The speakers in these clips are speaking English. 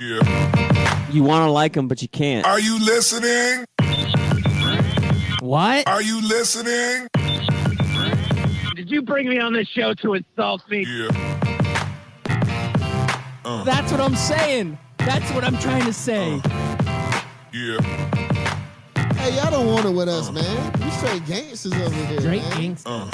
Yeah. You want to like him, but you can't. Are you listening? What? Are you listening? Did you bring me on this show to insult me? Yeah. That's what I'm saying. That's what I'm trying to say. Yeah. Hey, y'all don't want it with us, man. We straight gangsters over here, Straight man. gangsters.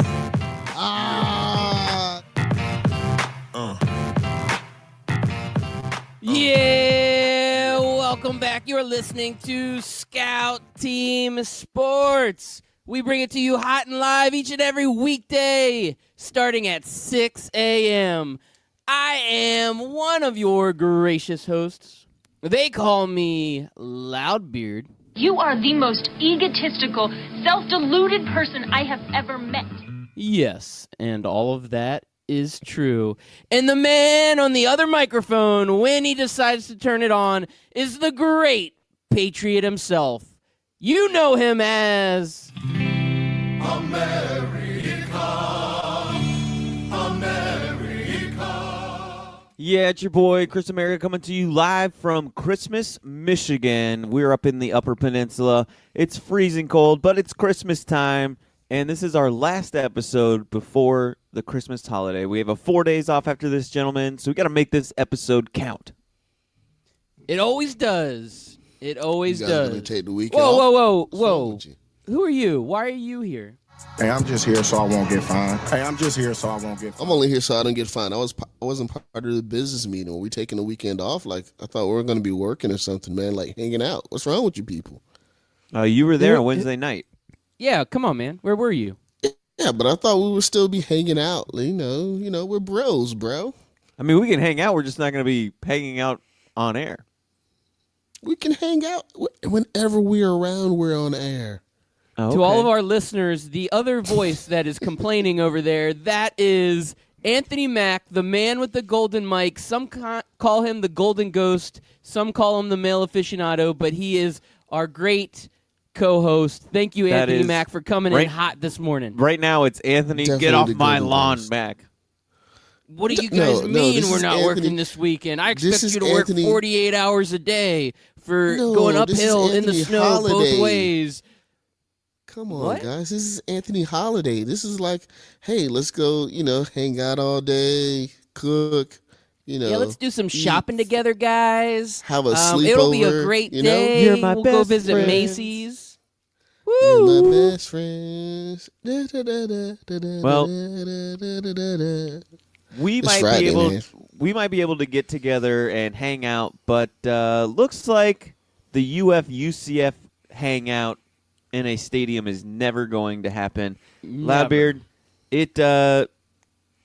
Yeah, welcome back. You're listening to Scout Team Sports. We bring it to you hot and live each and every weekday, starting at 6 a.m. I am one of your gracious hosts. They call me Loudbeard. You are the most egotistical, self-deluded person I have ever met. Yes, and all of that is true. And the man on the other microphone, when he decides to turn it on, is the great Patriot himself. You know him as... Yeah, it's your boy, Chris America, coming to you live from Christmas, Michigan. We're up in the Upper Peninsula. It's freezing cold, but it's Christmas time, and this is our last episode before the Christmas holiday. We have 4 days off after this, gentlemen, so we got to make this episode count. It always does. It always You guys does. gonna take the week Whoa, off? whoa, whoa, What's wrong whoa. with you? Who are you? Why are you here? Hey, I'm just here so I won't get fined. I'm only here so I don't get fined. I wasn't part of the business meeting. Were we taking the weekend off? Like, I thought we were going to be working or something, man, like hanging out. What's wrong with you people? You were there on Wednesday night. Yeah, come on, man. Where were you? Yeah, but I thought we would still be hanging out. You know, we're bros, bro. I mean, we can hang out. We're just not going to be hanging out on air. We can hang out whenever we're around. We're on air. Oh, To all okay. of our listeners, the other voice that is complaining over there, that is Anthony Mack, the man with the golden mic. Some call him the golden ghost. Some call him the male aficionado, but he is our great co-host. Thank you, That Anthony is Mack, for coming right- in hot this morning. Right now, it's Anthony. Definitely Get off the my golden lawn, ghost. Mac. What do you No, guys no, mean this we're is not Anthony- working this weekend? I this expect is you to work Anthony- 48 hours a day for No, going this is uphill in the Anthony snow Holiday. both ways. Come on, What? guys. This is Anthony Holiday. This is like, hey, let's go, hang out all day, cook, Yeah, let's do some eat, shopping together, guys. Have a It'll be a sleepover, great you know? day. You're my we'll go best visit friends. Macy's. You're my Woo! best friends. Da, da, da, da, da, da, Well, da, da, da, da, da. We It's might Friday, be able. man. We might be able to get together and hang out, but looks like the UF-UCF hangout in a stadium is never going to happen. Never. Loudbeard,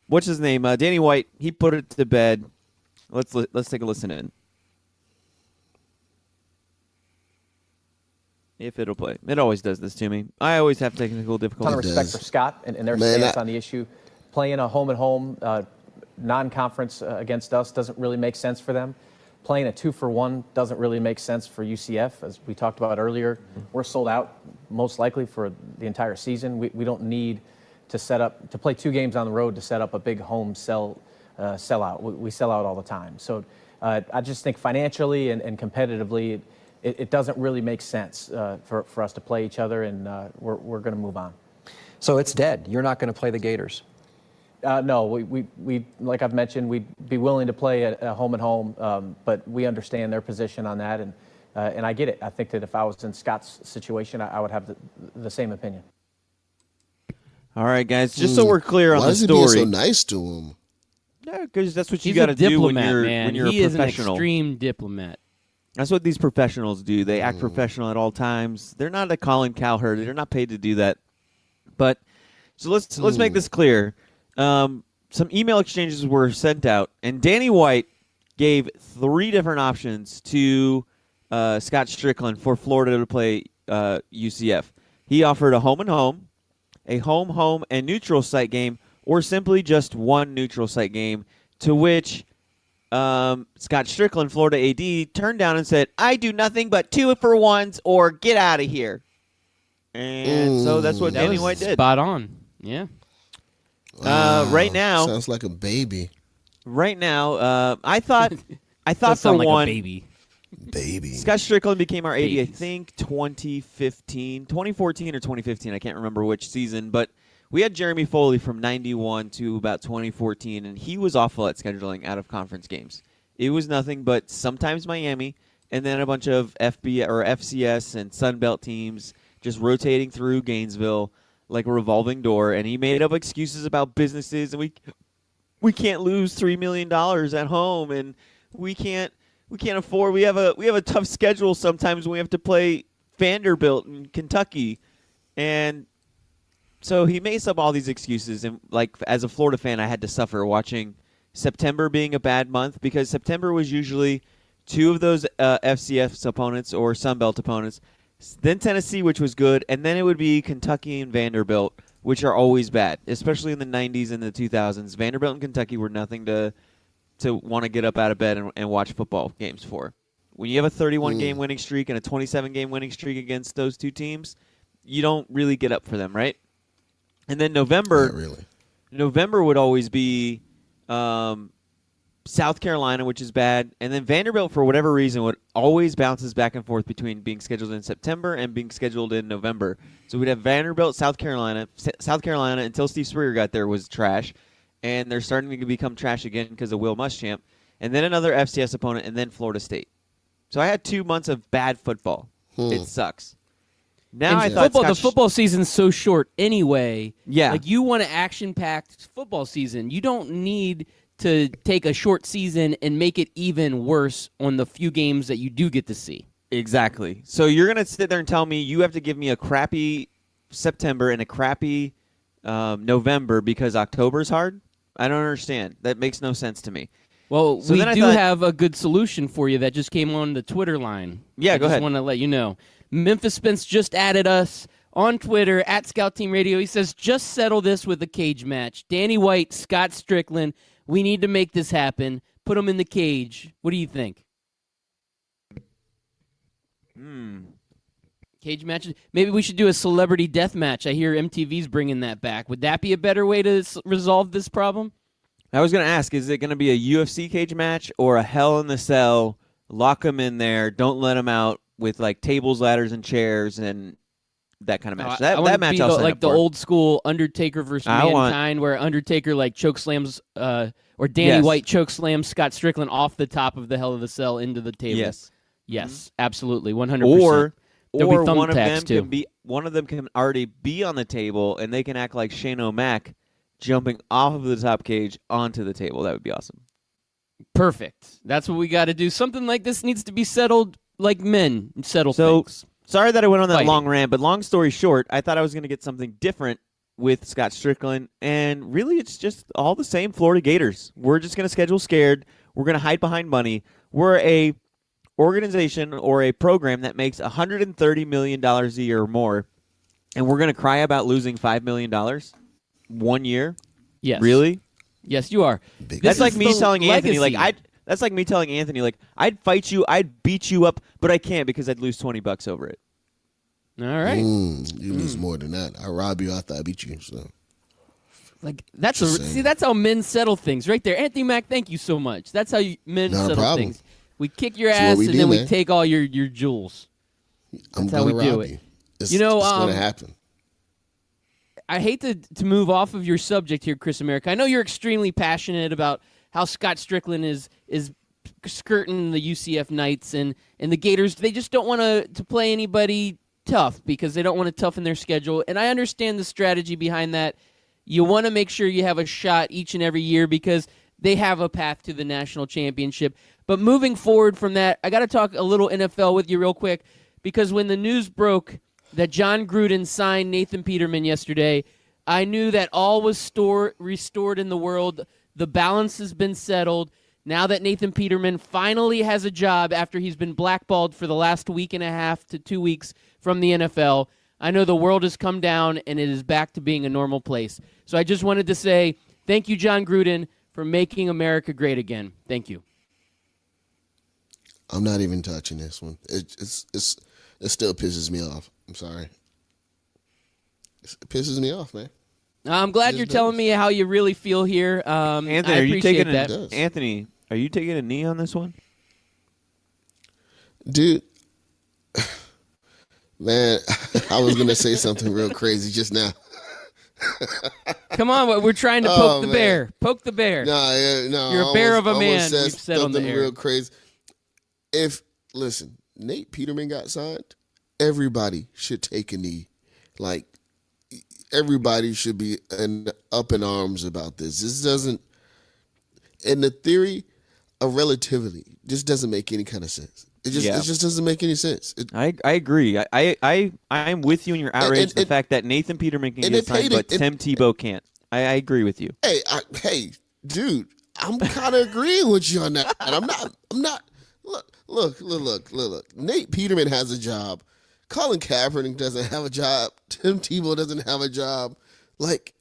what's his name? Danny White. He put it to bed. Let's take a listen in. If it'll play, it always does this to me. I always have technical Ton of difficulties. respect does. for Scott and their Man, stance I- on the issue. Playing a home-and-home non-conference against us doesn't really make sense for them. Playing a 2-for-1 doesn't really make sense for UCF, as we talked about earlier. We're sold out most likely for the entire season. We don't need to play 2 games on the road to set up a big home sellout. We sell out all the time. So I just think financially and competitively, it doesn't really make sense for us to play each other, and we're going to move on. So it's dead. You're not going to play the Gators. No, we like I've mentioned, we'd be willing to play a home and home, but we understand their position on that, and I get it. I think that if I was in Scott's situation, I would have the same opinion. All right, guys. Just so we're clear on Why the is he being story. so nice to him? Yeah, because that's what you He's got a to do when diplomat, you're man. when you're He a is an professional. extreme diplomat. That's what these professionals do. They act professional at all times. They're not a Colin Cowherd. They're not paid to do that. But so let's make this clear. Some email exchanges were sent out, and Danny White gave 3 different options to Scott Strickland for Florida to play UCF. He offered a home and home, a home and neutral site game, or simply just one neutral site game, to which Scott Strickland, Florida AD, turned down and said, I do nothing but 2-for-1s or get out of here. And so that's what That Danny was White did. spot on. Yeah. Right now, Sounds like a baby. I thought I thought Does for sound like one, a baby. Scott Strickland became our AD, I Babies. think 2014 or 2015. I can't remember which season, but we had Jeremy Foley from 91 to about 2014, and he was awful at scheduling out-of-conference games. It was nothing but sometimes Miami, and then a bunch of FCS and Sun Belt teams just rotating through Gainesville like a revolving door, and he made up excuses about businesses, and we can't lose $3 million at home, and we can't afford. We have a tough schedule sometimes when we have to play Vanderbilt in Kentucky, and so he makes up all these excuses. And like as a Florida fan, I had to suffer watching September being a bad month because September was usually two of those FCS opponents or Sun Belt opponents, then Tennessee, which was good, and then it would be Kentucky and Vanderbilt, which are always bad, especially in the 90s and the 2000s. Vanderbilt and Kentucky were nothing to want to get up out of bed and watch football games for. When you have a 31-game winning streak and a 27-game winning streak against those two teams, you don't really get up for them, right? And then November, Not really. November would always be South Carolina, which is bad, and then Vanderbilt, for whatever reason, would always bounces back and forth between being scheduled in September and being scheduled in November. So we'd have Vanderbilt, South Carolina. South Carolina, until Steve Spurrier got there, was trash, and they're starting to become trash again because of Will Muschamp, and then another FCS opponent, and then Florida State. So I had 2 months of bad football. It sucks. Now I thought the football season's so short anyway. Yeah. Like you want an action-packed football season. You don't need to take a short season and make it even worse on the few games that you do get to see. Exactly. So you're going to sit there and tell me you have to give me a crappy September and a crappy November because October's hard? I don't understand. That makes no sense to me. Well, So we then I do thought- have a good solution for you that just came on the Twitter line. Yeah, go I ahead. just want to let you know. Memphis Spence just added us on Twitter at Scout Team Radio. He says, just settle this with a cage match. Danny White, Scott Strickland. We need to make this happen. Put them in the cage. What do you think? Cage matches? Maybe we should do a celebrity death match. I hear MTV's bringing that back. Would that be a better way to resolve this problem? I was going to ask, is it going to be a UFC cage match or a Hell in the Cell? Lock them in there. Don't let them out with like tables, ladders, and chairs and that kind of match. I want that to match be I'll sign like up the for. old school Undertaker versus I want- Mankind, where Undertaker like chokeslams or Danny Yes. White chokeslams Scott Strickland off the top of the Hell of the Cell into the table. Yes. Absolutely, 100%. There'll be Or one of thumbtacks, them too. can be one of them can already be on the table and they can act like Shane O'Mac jumping off of the top cage onto the table. That would be awesome. Perfect. That's what we got to do. Something like this needs to be settled like men settle So things. sorry that I went on that Fighting. long rant, but long story short, I thought I was going to get something different with Scott Strickland, and really it's just all the same Florida Gators. We're just going to schedule scared. We're going to hide behind money. We're a organization or a program that makes $130 million a year or more, and we're going to cry about losing $5 million 1 year? Yes. Really? Yes, you are. That's This like is me the telling Anthony, legacy. that's like me telling Anthony, like, I'd fight you, I'd beat you up, but I can't because I'd lose $20 over it. All right. You lose more than that. I rob you after I beat you. So Like that's Just saying. see, that's how men settle things right there. Anthony Mack, thank you so much. That's how men Not a settle problem. things. We kick your That's what ass we and do, then we man. take all your jewels. I'm how gonna we do rob it. you. It's, You know, it's gonna happen. I hate to move off of your subject here, Chris America. I know you're extremely passionate about how Scott Strickland is skirting the UCF Knights and the Gators. They just don't want to play anybody tough because they don't want to toughen their schedule. And I understand the strategy behind that. You want to make sure you have a shot each and every year because they have a path to the national championship. But moving forward from that, I got to talk a little NFL with you real quick because when the news broke that John Gruden signed Nathan Peterman yesterday, I knew that all was restored in the world. The balance has been settled. Now that Nathan Peterman finally has a job after he's been blackballed for the last week and a half to 2 weeks from the NFL, I know the world has come down and it is back to being a normal place. So I just wanted to say thank you, John Gruden, for making America great again. Thank you. I'm not even touching this one. It still pisses me off. I'm sorry. It pisses me off, man. I'm glad It you're does. telling me how you really feel here. Anthony, I are you appreciate taking that. It does. Anthony, are you taking a knee on this one? Dude, man, I was going to say something real crazy just now. Come on, we're trying to poke the bear. Poke the bear. No. You're a bear of a man. Said We've said on the something air. real crazy. Listen, Nate Peterman got signed. Everybody should take a knee. Like, everybody should be up in arms about this. This doesn't, in the theory of relativity, this doesn't make any kind of sense. It just doesn't make any sense. I agree. I'm with you in your outrage at the fact that Nathan Peterman can get signed, but Tim Tebow can't. I agree with you. Hey, dude, I'm kind of agreeing with you on that. And I'm not. Look. Nate Peterman has a job. Colin Kaepernick doesn't have a job. Tim Tebow doesn't have a job. Like,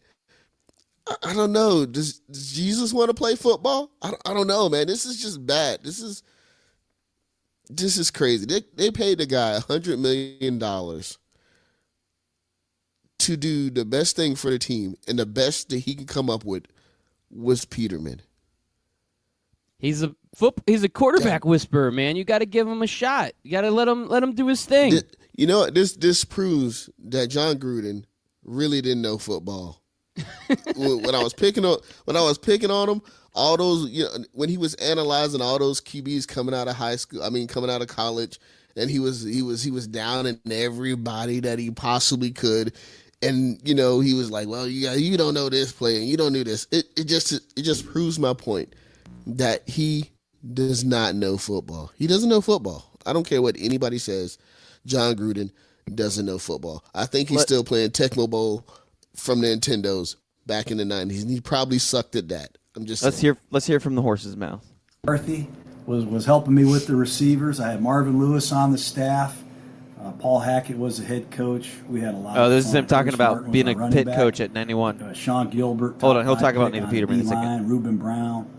I don't know. Does Jesus want to play football? I don't know, man. This is just bad. This is crazy. They paid the guy $100 million to do the best thing for the team, and the best that he could come up with was Peterman. He's a quarterback whisperer, man. You got to give him a shot. You got to let him do his thing. You know what? This proves that John Gruden really didn't know football. when I was picking on him, all those, when he was analyzing all those QBs coming out of coming out of college, and he was down in everybody that he possibly could, and he was like, well, you don't know this play and you don't do this. It just proves my point that he does not know football. He doesn't know football. I don't care what anybody says. John Gruden doesn't know football. I think he's still playing Tecmo Bowl from the Nintendos back in the 90s, and he probably sucked at that. I'm just saying. Let's hear from the horse's mouth. McCarthy was helping me with the receivers. I had Marvin Lewis on the staff. Paul Hackett was the head coach. We had a lot. Oh, of this fun. is him talking Bruce about Martin being was a our pit running coach back. at 91. Sean Gilbert. Hold on, he'll talk about pick Nathan on Peterman in a D-line, second. Reuben Brown.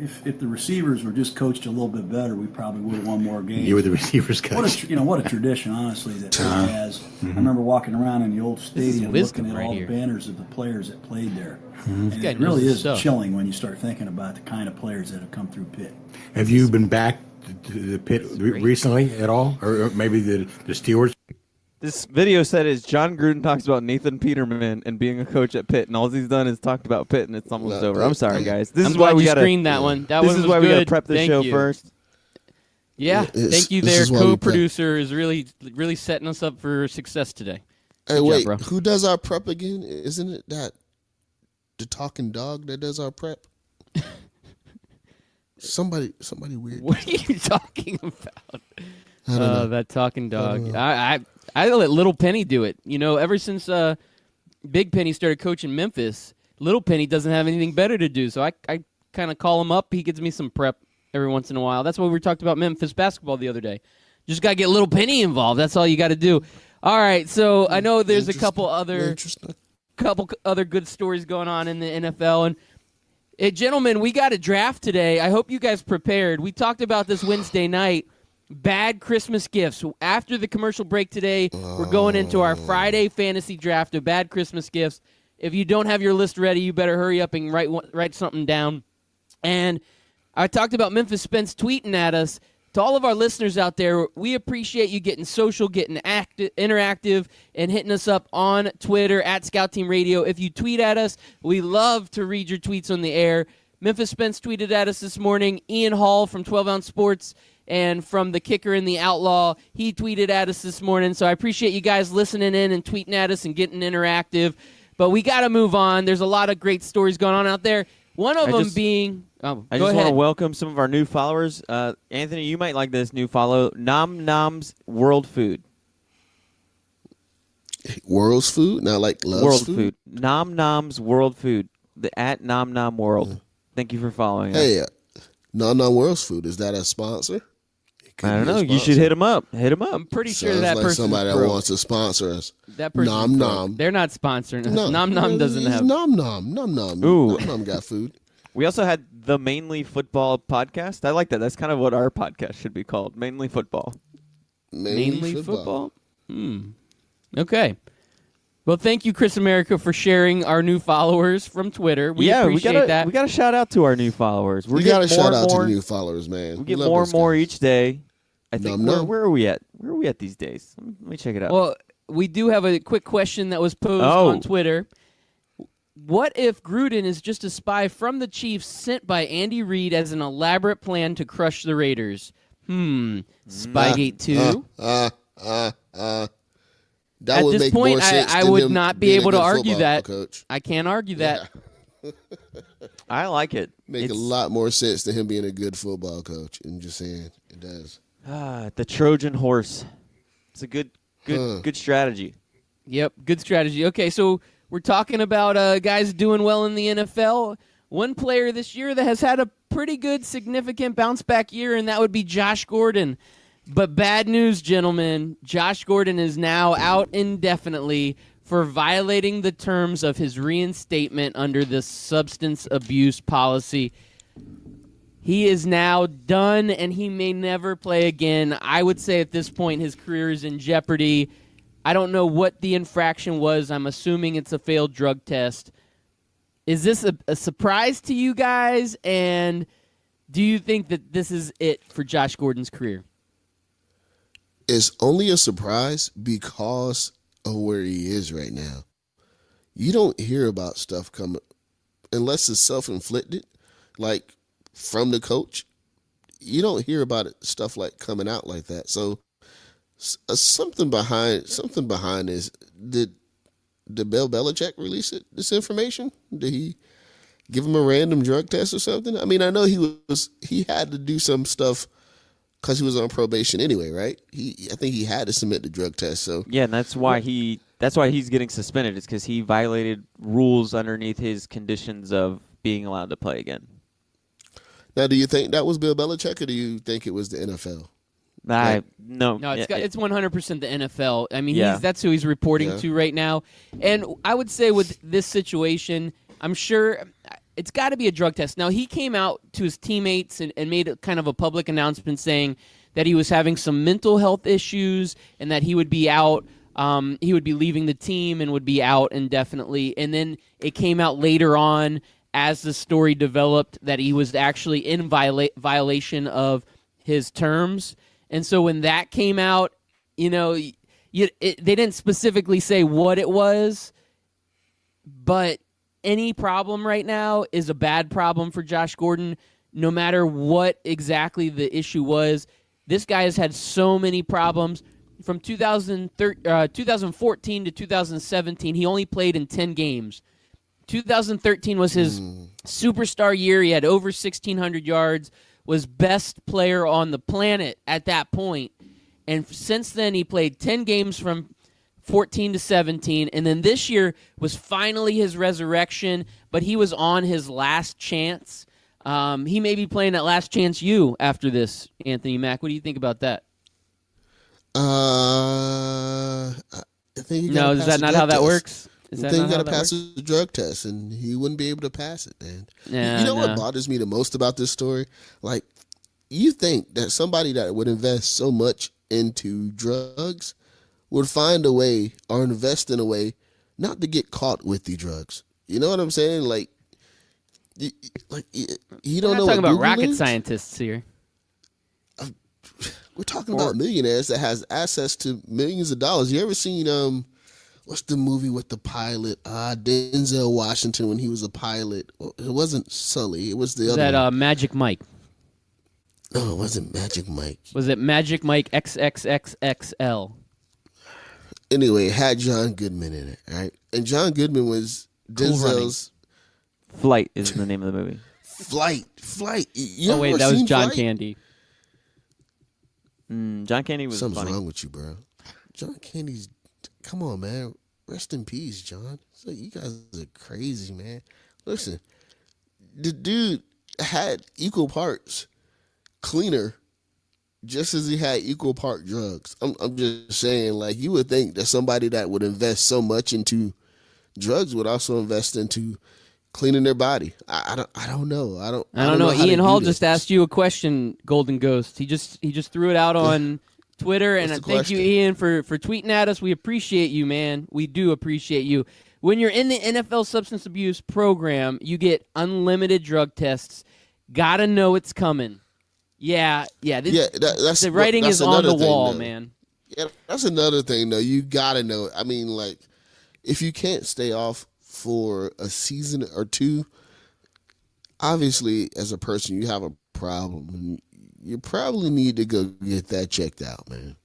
If the receivers were just coached a little bit better, we probably would have won more games. You were the receivers coach. What a tradition, honestly, that Pitt has. I remember walking around in the old stadium looking at all the banners of the players that played there. And it really is chilling when you start thinking about the kind of players that have come through Pitt. Have you been back to the Pitt recently at all? Or maybe the Steelers? This video said is John Gruden talks about Nathan Peterman and being a coach at Pitt, and all he's done is talked about Pitt, and it's almost over. I'm sorry, guys. This I'm is why glad we you got to screened that one. This is why we got to prep the show first. Yeah, thank you there. Co-producer is really setting us up for success today. Hey, Good wait, job, bro. who does our prep again? Isn't it that the talking dog that does our prep? Somebody weird. What are you talking about? I don't know. That talking dog. I let Little Penny do it. Ever since Big Penny started coaching Memphis, Little Penny doesn't have anything better to do. So I kind of call him up. He gives me some prep every once in a while. That's why we talked about Memphis basketball the other day. Just got to get Little Penny involved. That's all you got to do. All right, so I know there's a couple other good stories going on in the NFL. And gentlemen, we got a draft today. I hope you guys prepared. We talked about this Wednesday night. Bad Christmas gifts. After the commercial break today, we're going into our Friday fantasy draft of bad Christmas gifts. If you don't have your list ready, you better hurry up and write something down. And I talked about Memphis Spence tweeting at us. To all of our listeners out there, we appreciate you getting social, getting interactive, and hitting us up on Twitter at Scout Team Radio. If you tweet at us, we love to read your tweets on the air. Memphis Spence tweeted at us this morning. Ian Hall from 12 Ounce Sports and from the Kicker and the Outlaw, he tweeted at us this morning. So I appreciate you guys listening in and tweeting at us and getting interactive. But we got to move on. There's a lot of great stories going on out there. One of them being... I just want to welcome some of our new followers. Anthony, you might like this new follow. Nom Nom's World Food. World's Food? Not like Love's World Food. Nom Nom's World Food. At Nom Nom World. Thank you for following us. Hey, Nom Nom World's Food. Is that a sponsor? I don't know. You should hit them up. I'm pretty sure that like person's somebody broke. that wants to sponsor us. That person's Nom broke. Nom. They're not sponsoring us. Nom Nom doesn't have. Nom Nom. Nom Nom. Ooh. Nom Nom got food. We also had the Mainly Football podcast. I like that. That's kind of what our podcast should be called. Mainly Football. Mainly football? Okay. Well, thank you, Chris America, for sharing our new followers from Twitter. We appreciate that. We got to shout out to our new followers. We got to shout out to the new followers, man. We get more and more each day. I think. Where are we at? Where are we at these days? Let me check it out. Well, we do have a quick question that was posed on Twitter. What if Gruden is just a spy from the Chiefs sent by Andy Reid as an elaborate plan to crush the Raiders? Spygate 2? At this point, I would not be able to argue that. Coach. I can't argue that. I like it. Make a lot more sense than him being a good football coach. I'm just saying, it does. The Trojan horse. It's a good strategy. Yep, good strategy. Okay, so we're talking about guys doing well in the NFL. One player this year that has had a pretty good, significant bounce-back year, and that would be Josh Gordon. But bad news, gentlemen. Josh Gordon is now out indefinitely for violating the terms of his reinstatement under the substance abuse policy. He is now done, and he may never play again. I would say at this point his career is in jeopardy. I don't know what the infraction was. I'm assuming it's a failed drug test. Is this a surprise to you guys? And do you think that this is it for Josh Gordon's career? It's only a surprise because of where he is right now. You don't hear about stuff coming unless it's self-inflicted, like from the coach. You don't hear about it, stuff like coming out like that. So something behind this. Did Bill Belichick release this information? Did he give him a random drug test or something? I mean, I know he had to do some stuff because he was on probation anyway, right? I think he had to submit the drug test. So yeah, and that's why he's getting suspended. It's because he violated rules underneath his conditions of being allowed to play again. Now, do you think that was Bill Belichick, or do you think it was the NFL? No, it's 100% the NFL. I mean, that's who he's reporting to right now. And I would say with this situation, I'm sure it's got to be a drug test. Now, he came out to his teammates and made a kind of a public announcement saying that he was having some mental health issues and that he would be out. He would be leaving the team and would be out indefinitely. And then it came out later on as the story developed that he was actually in violation of his terms. And so when that came out, they didn't specifically say what it was, but any problem right now is a bad problem for Josh Gordon, no matter what exactly the issue was. This guy has had so many problems. From 2014 to 2017, he only played in 10 games. 2013 was his superstar year. He had over 1,600 yards, was best player on the planet at that point. And since then, he played 10 games from 14 to 17, and then this year was finally his resurrection, but he was on his last chance. He may be playing that last chance you after this, Anthony Mack. What do you think about that? I think no, is that not how that works? I think you got to pass the drug test, and he wouldn't be able to pass it, man. You know what bothers me the most about this story? Like, you think that somebody that would invest so much into drugs would find a way or invest in a way not to get caught with the drugs. You know what I'm saying? Like you don't know. We're not talking about Google rocket is? Scientists here. We're talking about millionaires that has access to millions of dollars. You ever seen what's the movie with the pilot? Denzel Washington when he was a pilot. It wasn't Sully. It was the other. That Magic Mike. No, it wasn't Magic Mike. Was it Magic Mike XXXXL? Anyway, it had John Goodman in it, right? And John Goodman was Denzel's... Flight is the name of the movie. Flight. Oh, wait, that was John Candy. John Candy was Something's funny. wrong with you, bro. John Candy's... Come on, man. Rest in peace, John. So you guys are crazy, man. Listen, the dude had equal parts cleaner just as he had equal part drugs. I'm just saying, like, you would think that somebody that would invest so much into drugs would also invest into cleaning their body. I don't know. I don't know. Ian Hall just asked you a question, Golden Ghost. He just threw it out on Twitter, and What's the thank you, question? Ian, for tweeting at us. We appreciate you, man. We do appreciate you. When you're in the NFL substance abuse program, you get unlimited drug tests. Gotta know it's coming. Yeah. That's the writing that's is on the another thing, wall, though. man. Yeah, that's another thing, though. You gotta know. I mean, like, if you can't stay off for a season or two, obviously, as a person, you have a problem, and you probably need to go get that checked out, man.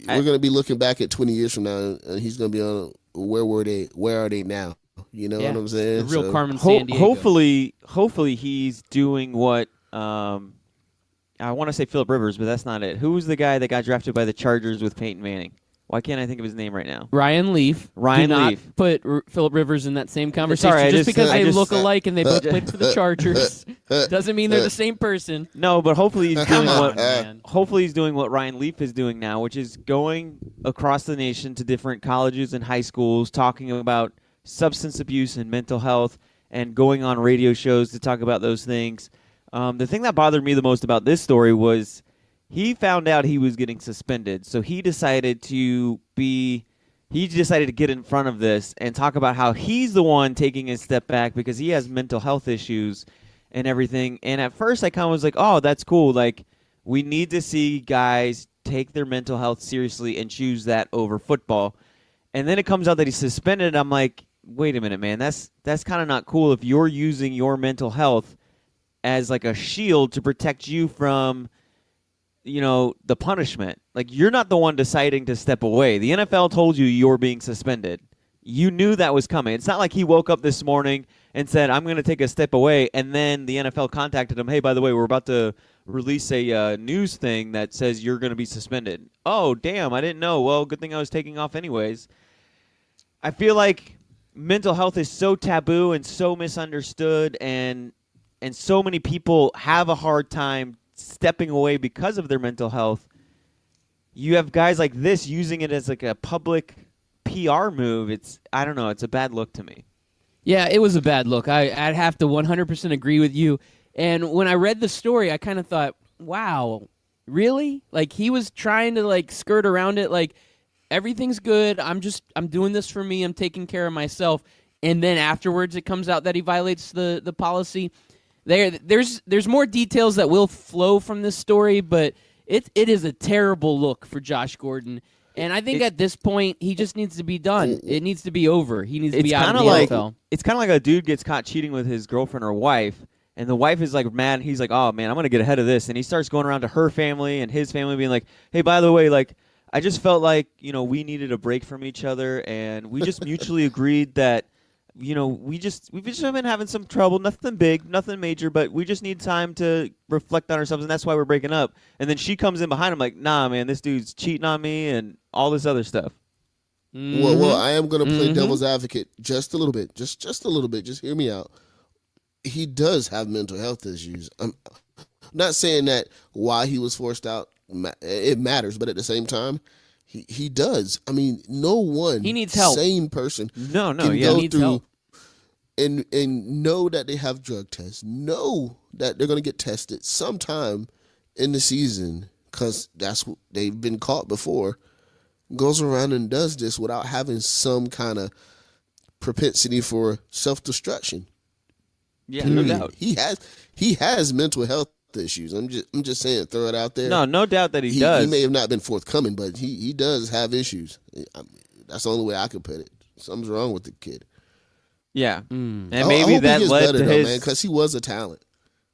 We're gonna be looking back at 20 years from now, and he's gonna be on where are they now? You know what I'm saying? The real Carmen Sandiego. Hopefully he's doing what I want to say Philip Rivers, but that's not it. Who was the guy that got drafted by the Chargers with Peyton Manning? Why can't I think of his name right now? Ryan Leaf. Ryan Do not Leaf. put Philip Rivers in that same conversation. Sorry, just because they look I alike and they both played for the Chargers doesn't mean they're the same person. No, but hopefully he's doing what man. hopefully he's doing what Ryan Leaf is doing now, which is going across the nation to different colleges and high schools, talking about substance abuse and mental health, and going on radio shows to talk about those things. The thing that bothered me the most about this story was he found out he was getting suspended, so he decided to get in front of this and talk about how he's the one taking a step back because he has mental health issues and everything. And at first I kind of was like, oh, that's cool. Like, we need to see guys take their mental health seriously and choose that over football. And then it comes out that he's suspended. I'm like, wait a minute, man. That's kind of not cool if you're using your mental health as like a shield to protect you from the punishment. Like, you're not the one deciding to step away. The NFL told you you're being suspended. You knew that was coming. It's not like he woke up this morning and said, I'm going to take a step away, and then the NFL contacted him, hey, by the way, we're about to release a news thing that says you're going to be suspended. Oh, damn, I didn't know. Well, good thing I was taking off anyways. I feel like mental health is so taboo and so misunderstood, and so many people have a hard time stepping away because of their mental health. You have guys like this using it as like a public PR move. I don't know. It's a bad look to me. Yeah, it was a bad look. I'd have to 100% agree with you. And when I read the story, I kind of thought, wow, really? Like, he was trying to like skirt around it. Like, everything's good. I'm doing this for me. I'm taking care of myself. And then afterwards, it comes out that he violates the policy. There's more details that will flow from this story, but it is a terrible look for Josh Gordon. And I think at this point, he just needs to be done. It needs to be over. He needs to be out of the NFL. It's kind of like a dude gets caught cheating with his girlfriend or wife, and the wife is like mad. And he's like, oh, man, I'm going to get ahead of this. And he starts going around to her family and his family being like, hey, by the way, like, I just felt like, we needed a break from each other, and we just mutually agreed that, we've just been having some trouble, nothing big, nothing major, but we just need time to reflect on ourselves, and that's why we're breaking up. And then she comes in behind him like, nah, man, this dude's cheating on me and all this other stuff. Mm-hmm. Well, I am going to play devil's advocate just a little bit. Just a little bit. Just hear me out. He does have mental health issues. I'm not saying that why he was forced out, it matters, but at the same time, he does. I mean, no one he needs help. Sane person can go needs through help. and know that they have drug tests, know that they're going to get tested sometime in the season because that's what they've been caught before, goes around and does this without having some kind of propensity for self-destruction. Yeah, no doubt. He has mental health issues. I'm just saying, throw it out there. No doubt that he does. He may have not been forthcoming, but he does have issues. That's the only way I could put it. Something's wrong with the kid. Yeah, and I maybe hope that he gets led better, to though, his. man, because he was a talent.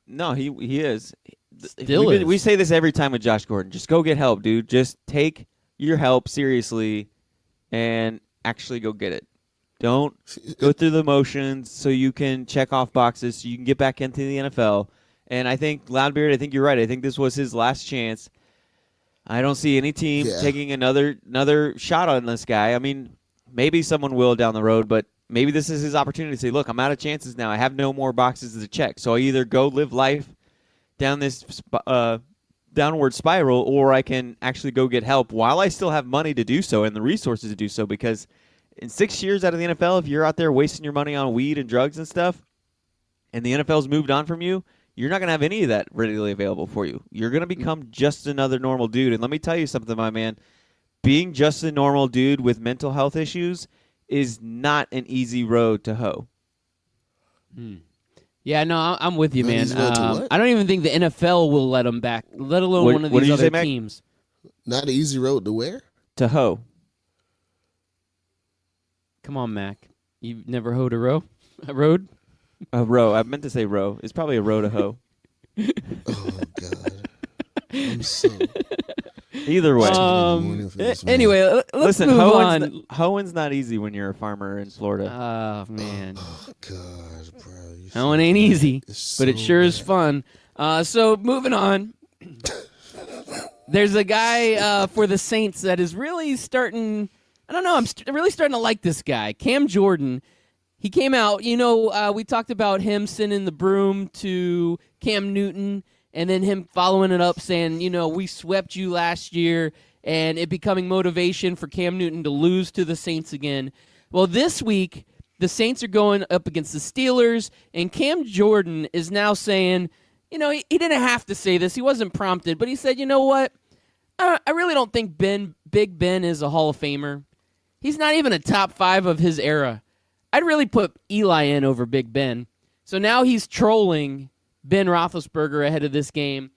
No, he is. Still is. We say this every time with Josh Gordon. Just go get help, dude. Just take your help seriously and actually go get it. Don't go through the motions so you can check off boxes so you can get back into the NFL. And I think, Loudbeard, I think you're right. I think this was his last chance. I don't see any team taking another shot on this guy. I mean, maybe someone will down the road, but maybe this is his opportunity to say, look, I'm out of chances now. I have no more boxes to check. So I either go live life down this downward spiral, or I can actually go get help while I still have money to do so and the resources to do so. Because in 6 years out of the NFL, if you're out there wasting your money on weed and drugs and stuff, and the NFL's moved on from you, you're not going to have any of that readily available for you. You're going to become just another normal dude. And let me tell you something, my man. Being just a normal dude with mental health issues is not an easy road to hoe. Yeah, no, I'm with you, man. Easy road to what? I don't even think the NFL will let him back, let alone one of what these did you other say, Mac? teams. Not an easy road to where? To hoe. Come on, Mac. You've never hoed a road? A row. I meant to say row. It's probably a row to hoe. Oh God, I'm so. Either way. Anyway, let's Listen, move on. hoeing's not easy when you're a farmer in Florida. Oh, man. Oh God, bro. Hoeing ain't easy, so but it sure is bad. fun. So moving on. There's a guy for the Saints that is really starting. I don't know. I'm really starting to like this guy, Cam Jordan. He came out. We talked about him sending the broom to Cam Newton, and then him following it up saying, we swept you last year, and it becoming motivation for Cam Newton to lose to the Saints again. Well, this week the Saints are going up against the Steelers, and Cam Jordan is now saying, he didn't have to say this. He wasn't prompted, but he said, you know what? I really don't think Big Ben is a Hall of Famer. He's not even a top 5 of his era. I'd really put Eli in over Big Ben. So now he's trolling Ben Roethlisberger ahead of this game.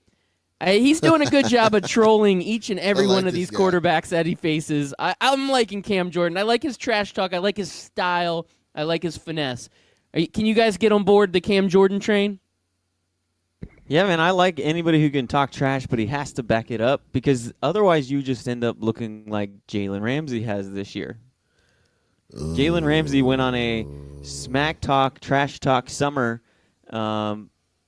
He's doing a good job of trolling each and every one of these quarterbacks that he faces. I'm liking Cam Jordan. I like his trash talk. I like his style. I like his finesse. Can you guys get on board the Cam Jordan train? Yeah, man, I like anybody who can talk trash, but he has to back it up because otherwise you just end up looking like Jalen Ramsey has this year. Jalen Ramsey went on a smack talk, trash talk summer,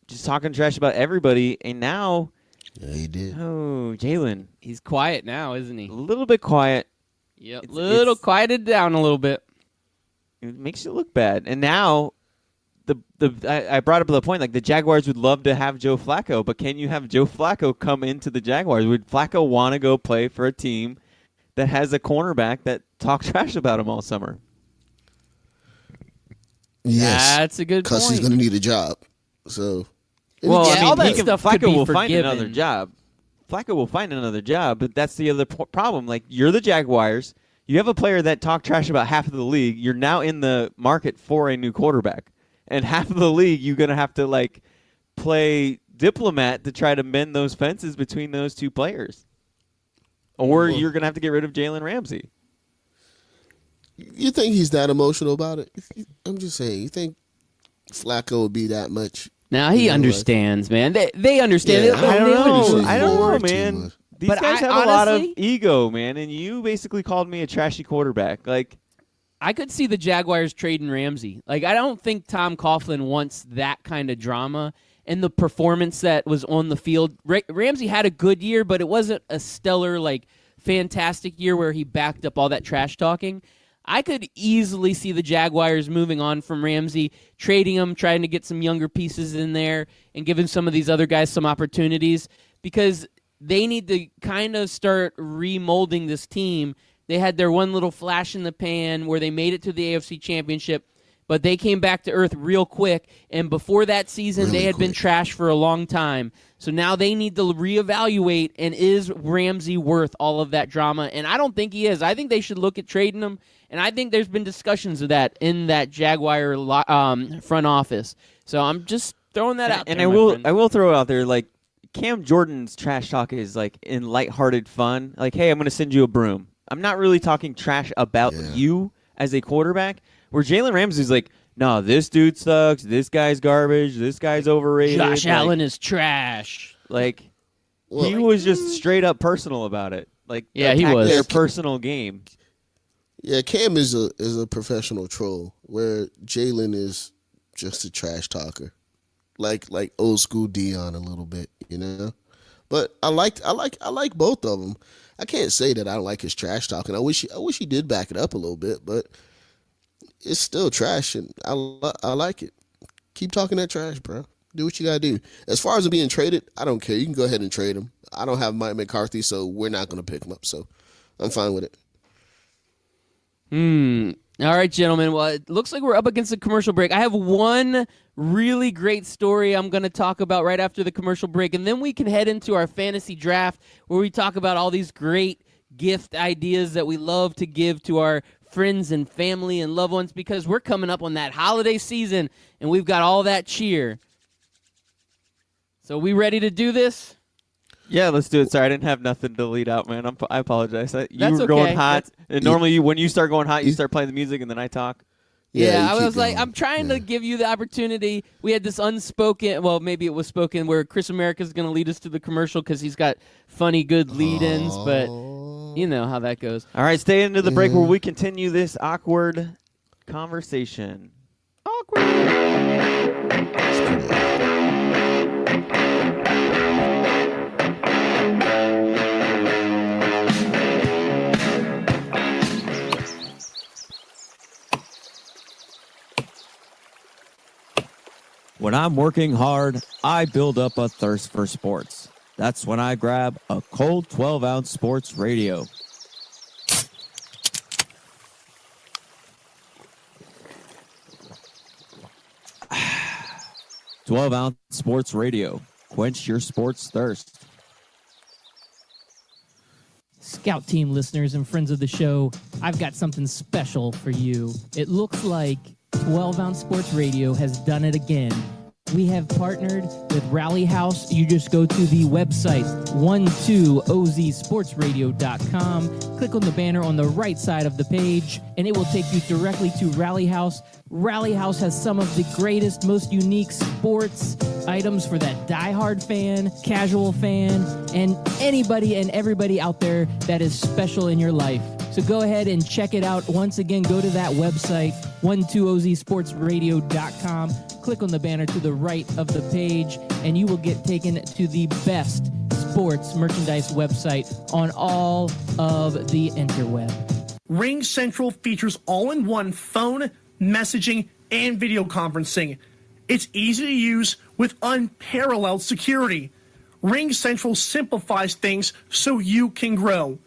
just talking trash about everybody, and now... Yeah, he did. Oh, Jalen. He's quiet now, isn't he? A little bit quiet. Yep, it's quieted down a little bit. It makes you look bad. And now... I brought up the point, like the Jaguars would love to have Joe Flacco, but can you have Joe Flacco come into the Jaguars? Would Flacco want to go play for a team that has a cornerback that talks trash about him all summer? Yes, that's a good point. Because he's going to need a job. So, well, yeah, all that stuff could be Flacco will forgiven. find another job. Flacco will find another job, but that's the other problem. Like you're the Jaguars, you have a player that talked trash about half of the league. You're now in the market for a new quarterback. And half of the league, you're going to have to, play diplomat to try to mend those fences between those two players. Or you're going to have to get rid of Jalen Ramsey. You think he's that emotional about it? I'm just saying, you think Flacco would be that much? Now, he understands, man. They understand. Yeah, I don't know, too man. much. These But guys I have a lot of honestly- ego, man. And you basically called me a trashy quarterback. I could see the Jaguars trading Ramsey. I don't think Tom Coughlin wants that kind of drama and the performance that was on the field. Ramsey had a good year, but it wasn't a stellar, fantastic year where he backed up all that trash talking. I could easily see the Jaguars moving on from Ramsey, trading him, trying to get some younger pieces in there, and giving some of these other guys some opportunities because they need to kind of start remolding this team. They had their one little flash in the pan where they made it to the AFC Championship, but they came back to earth real quick. And before that season, they had been trash for a long time. So now they need to reevaluate, and is Ramsey worth all of that drama? And I don't think he is. I think they should look at trading him, and I think there's been discussions of that in that Jaguar front office. So I'm just throwing that out there. And I will throw out there, Cam Jordan's trash talk is, in lighthearted fun. Hey, I'm going to send you a broom. I'm not really talking trash about you as a quarterback, where Jalen Ramsey's no, this dude sucks, this guy's garbage, this guy's overrated. Josh Allen is trash. He was just straight up personal about it. He was. Their personal game. Yeah, Cam is a professional troll, where Jalen is just a trash talker. Like old school Dion a little bit, But I like both of them. I can't say that I don't like his trash talking. I wish he did back it up a little bit, but it's still trash, and I like it. Keep talking that trash, bro. Do what you gotta do. As far as him being traded, I don't care. You can go ahead and trade him. I don't have Mike McCarthy, so we're not gonna pick him up. So I'm fine with it. All right, gentlemen. Well, it looks like we're up against a commercial break. I have one really great story I'm going to talk about right after the commercial break, and then we can head into our fantasy draft where we talk about all these great gift ideas that we love to give to our friends and family and loved ones because we're coming up on that holiday season, and we've got all that cheer. So we ready to do this? Yeah, let's do it. Sorry, I didn't have nothing to lead out, man. I apologize. You That's were going okay. hot. And normally, when you start going hot, you start playing the music, and then I talk. Yeah, I was like, I'm trying to give you the opportunity. We had this unspoken, well, maybe it was spoken, where Chris America's going to lead us to the commercial because he's got funny, good lead-ins, but you know how that goes. All right, stay into the break where we continue this awkward conversation. When I'm working hard, I build up a thirst for sports. That's when I grab a cold 12-ounce sports radio. "12-ounce sports radio. Quench your sports thirst." Scout Team listeners and friends of the show, I've got something special for you. It looks like 12-ounce sports radio has done it again. We have partnered with Rally House. You just go to the website 12ozsportsradio.com. Click on the banner on the right side of the page, and it will take you directly to Rally House. Rally House has some of the greatest, most unique sports items for that diehard fan, casual fan, and anybody and everybody out there that is special in your life. So go ahead and check it out. Once again, go to that website, 12ozsportsradio.com. Click on the banner to the right of the page, and you will get taken to the best sports merchandise website on all of the interweb. Ring Central features all-in-one phone, messaging, and video conferencing. It's easy to use with unparalleled security. Ring Central simplifies things so you can grow.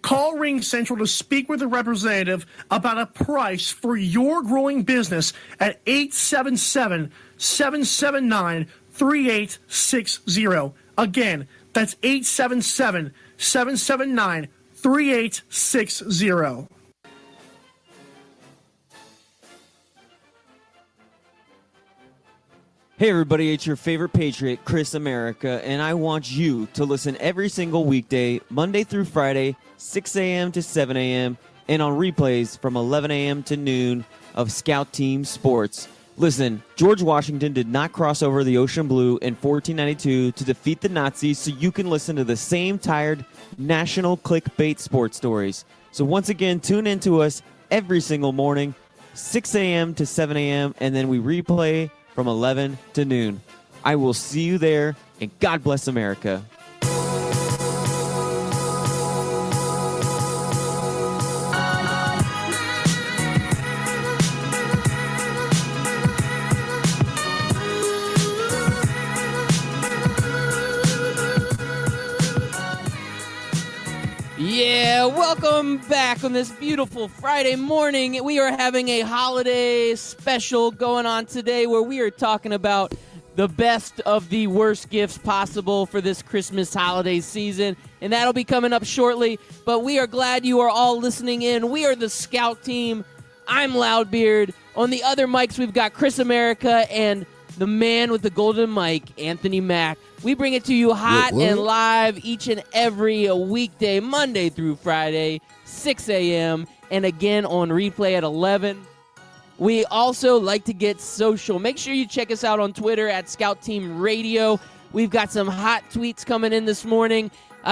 Call Ring Central to speak with a representative about a price for your growing business at 877-779-3860. Again, that's 877-779-3860. Hey everybody, it's your favorite Patriot, Chris America, and I want you to listen every single weekday, Monday through Friday, 6 a.m. to 7 a.m., and on replays from 11 a.m. to noon of Scout Team Sports. Listen, George Washington did not cross over the ocean blue in 1492 to defeat the Nazis, so you can listen to the same tired national clickbait sports stories. So once again, tune in to us every single morning, 6 a.m. to 7 a.m., and then we replay from 11 to noon. I will see you there, and God bless America. Yeah, welcome back on this beautiful Friday morning. We are having a holiday special going on today where we are talking about the best of the worst gifts possible for this Christmas holiday season, and that'll be coming up shortly. But we are glad you are all listening in. We are the Scout Team. I'm Loudbeard. On the other mics, we've got Chris America and the man with the golden mic, Anthony Mack. We bring it to you hot and live each and every weekday, Monday through Friday, 6 a.m., and again on replay at 11. We also like to get social. Make sure you check us out on Twitter at Scout Team Radio. We've got some hot tweets coming in this morning.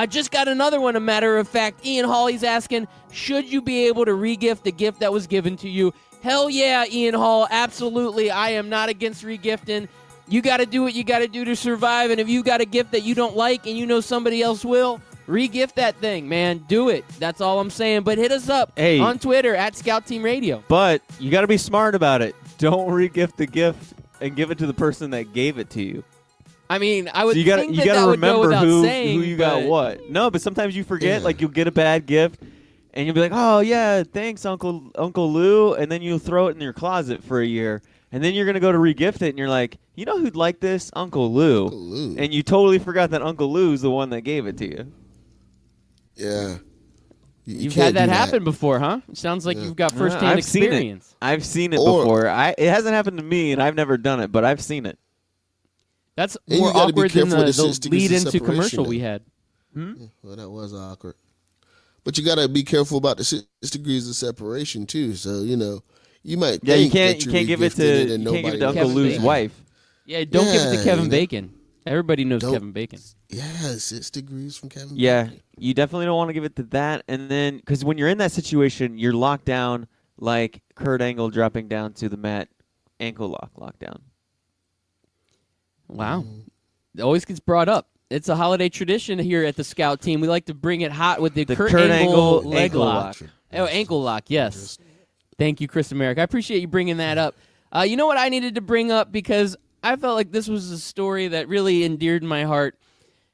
Just got another one, a matter of fact. Ian Hawley's asking, should you be able to re-gift the gift that was given to you? Hell yeah, Ian Hall, absolutely. I am not against re-gifting. You got to do what you got to do to survive, and if you got a gift that you don't like and you know somebody else will, re-gift that thing, man. Do it. That's all I'm saying. But hit us up on Twitter at Scout Team Radio. But you got to be smart about it. Don't re-gift the gift and give it to the person that gave it to you. I mean, I would think that would go without saying. Who you got what. No, but sometimes you forget. Like, you'll get a bad gift, And you'll be like, oh, yeah, thanks, Uncle Lou. And then you'll throw it in your closet for a year. And then you're going to go to regift it, and you're like, you know who'd like this? Uncle Lou. Uncle Lou. And you totally forgot that Uncle Lou's the one that gave it to you. Yeah. You've had that happen before, huh? It sounds like you've got first-hand experience. I've seen it before. It hasn't happened to me, and I've never done it, but I've seen it. That's more awkward than the lead-into commercial we had. Well, that was awkward. But you got to be careful about the 6 degrees of separation, too. So, you might think you can't give it to Uncle Lou's wife. Yeah, don't give it to Kevin Bacon. Everybody knows Kevin Bacon. Yeah, 6 degrees from Kevin Bacon. Yeah, you definitely don't want to give it to that. And then, because when you're in that situation, you're locked down like Kurt Angle dropping down to the mat, ankle lockdown. Wow. It always gets brought up. It's a holiday tradition here at the Scout team. We like to bring it hot with the Kurt Angle leg lock. Oh, ankle lock, yes. Thank you, Chris America. I appreciate you bringing that up. You know what I needed to bring up, because I felt like this was a story that really endeared my heart.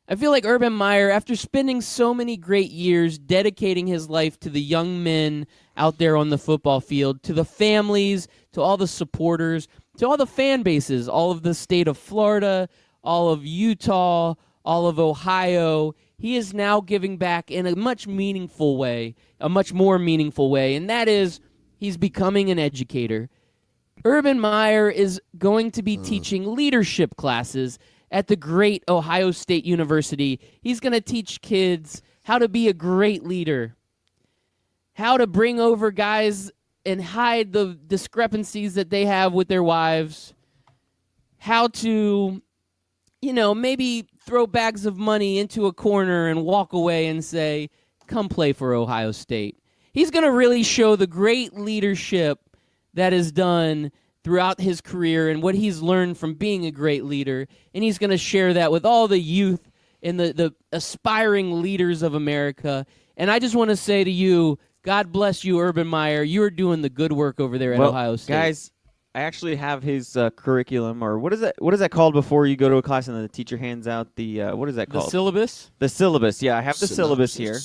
I feel like Urban Meyer, after spending so many great years dedicating his life to the young men out there on the football field, to the families, to all the supporters, to all the fan bases, all of the state of Florida, all of Utah, all of Ohio, he is now giving back in a much more meaningful way, and that is he's becoming an educator. Urban Meyer is going to be teaching leadership classes at the great Ohio State University. He's going to teach kids how to be a great leader, how to bring over guys and hide the discrepancies that they have with their wives, how to, maybe throw bags of money into a corner and walk away and say, come play for Ohio State. He's going to really show the great leadership that is done throughout his career and what he's learned from being a great leader, and he's going to share that with all the youth and the aspiring leaders of America. And I just want to say to you, God bless you, Urban Meyer. You're doing the good work over there at Ohio State. Guys, I actually have his curriculum, or what is that called before you go to a class and the teacher hands out the, what is that called? The syllabus? The syllabus, yeah. I have the syllabus here.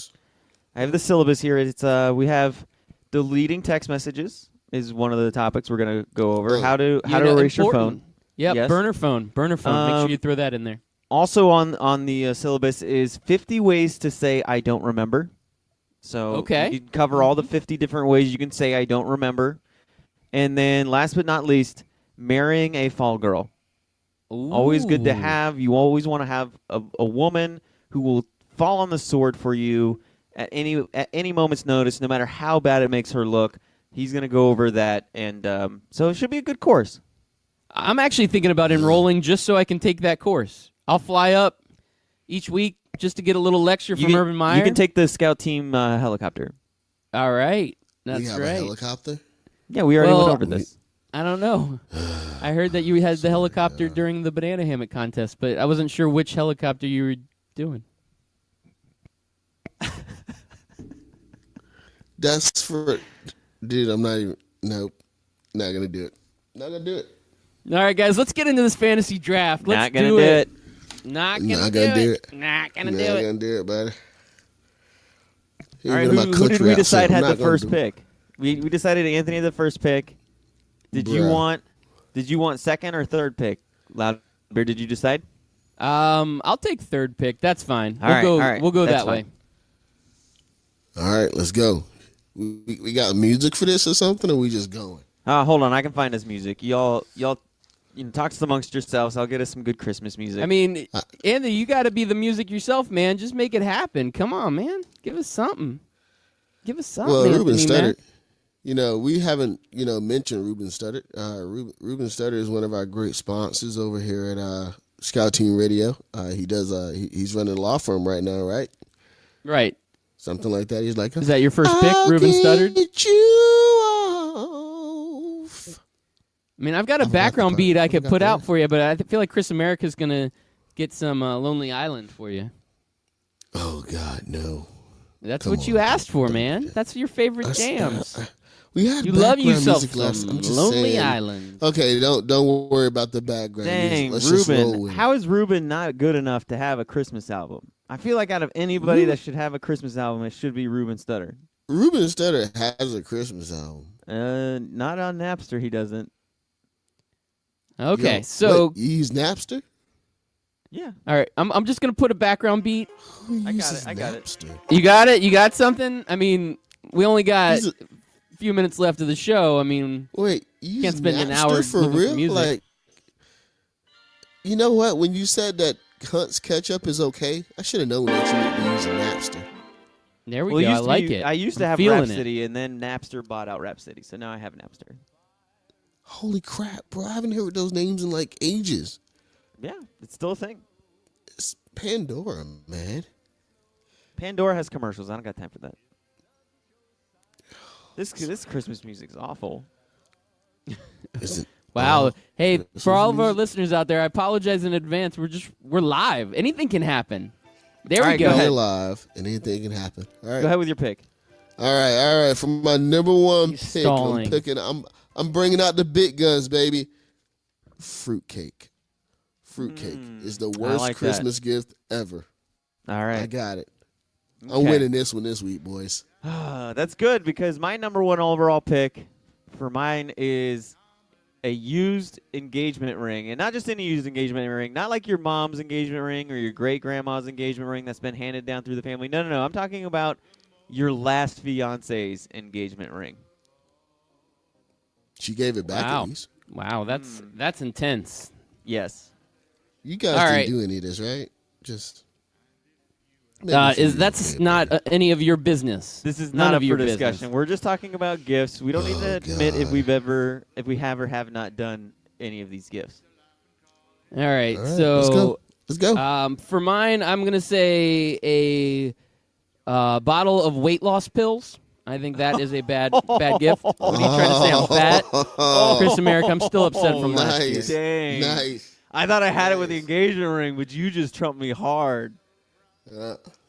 I have the syllabus here. It's we have deleting text messages is one of the topics we're going to go over. How to erase your phone. Yep, yes. Burner phone. Make sure you throw that in there. Also on the syllabus is 50 ways to say I don't remember. So you cover all the 50 different ways you can say I don't remember. And then last but not least, marrying a fall girl. Ooh. Always good to have. You always want to have a woman who will fall on the sword for you at any moment's notice, no matter how bad it makes her look. He's going to go over that, and so it should be a good course. I'm actually thinking about enrolling just so I can take that course. I'll fly up each week just to get a little lecture from Urban Meyer. You can take the Scout team helicopter. All right. That's we have right. a helicopter? Yeah, we already went over this. I don't know. I heard that you had the helicopter during the banana hammock contest, but I wasn't sure which helicopter you were doing. That's for... Dude, I'm not even... Nope. Not going to do it. Not going to do it. All right, guys, let's get into this fantasy draft. Let's not going to do it. Not going to do it. Not going to do it, buddy. All right, who did we decide had the first pick? We decided Anthony had the first pick. Did you want second or third pick? Loudbeer, did you decide? I'll take third pick. That's fine. All right. We'll go that way. All right, let's go. We got music for this or something, or we just going? Hold on, I can find us music. Y'all, talk amongst yourselves. I'll get us some good Christmas music. I mean, Anthony, you got to be the music yourself, man. Just make it happen. Come on, man. Give us something. Well, Ruben Studdard. We haven't, mentioned Ruben Studdard. Ruben Studdard is one of our great sponsors over here at Scout Team Radio. He does. He's running a law firm right now, right? Right. Something like that. He's like, is that your first pick, Ruben Studdard? I mean, I've got a background beat I could put out for you, but I feel like Chris America's going to get some Lonely Island for you. Oh, God, no. That's what you asked for, man. That's your favorite jams. You love yourself some Lonely Island. Okay, don't worry about the background. Dang, music. Ruben. How is Ruben not good enough to have a Christmas album? I feel like out of anybody that should have a Christmas album, it should be Ruben Studdard. Ruben Studdard has a Christmas album. Not on Napster. He doesn't. Okay, Yo, so what, you use Napster? Yeah. all right, I'm just gonna put a background beat. Who I got uses it. I got it. Napster? You got it. You got something. I mean, we only got He's a- a few minutes left of the show. I mean, Wait, you can't use spend an Napster hour for looking real? for music. Like, you know what? When you said that Hunt's ketchup is okay, I should have known that you would be using Napster. There we Well, go. I used to like be- it. I used to I'm have feeling it. Rhapsody, and then Napster bought out Rhapsody, so now I have Napster. Holy crap, bro! I haven't heard those names in like ages. Yeah, it's still a thing. It's Pandora, man. Pandora has commercials. I don't got time for that. This Christmas music is awful. Is it? Wow. Hey, Christmas for all of our music? listeners out there, I apologize in advance. We're live. Anything can happen. There All we right, go. go ahead. We're live, and anything can happen. All right. Go ahead with your pick. All right. For my number one He's pick, stalling. I'm bringing out the big guns, baby. Fruitcake. Fruitcake is the worst like that. Christmas gift ever. All I right. got it. I'm Okay. winning this one this week, boys. That's good because my number one overall pick for mine is a used engagement ring. And not just any used engagement ring, not like your mom's engagement ring or your great-grandma's engagement ring that's been handed down through the family. No. I'm talking about your last fiance's engagement ring. She gave it back Wow. at least. Wow, that's intense. Yes. You guys All didn't right. do any of this, right? Just maybe some of you That's did, not but- any of your business. This is None not of up your for discussion. business. We're just talking about gifts. We don't need to admit if we have or have not done any of these gifts. All right, All right, so let's go. for mine, I'm gonna say a bottle of weight loss pills. I think that is a bad gift. What are you trying to say? I'm fat, Chris America. I'm still upset from last year. Nice. Dang. Nice. I thought I had it with the engagement ring, but you just trumped me hard.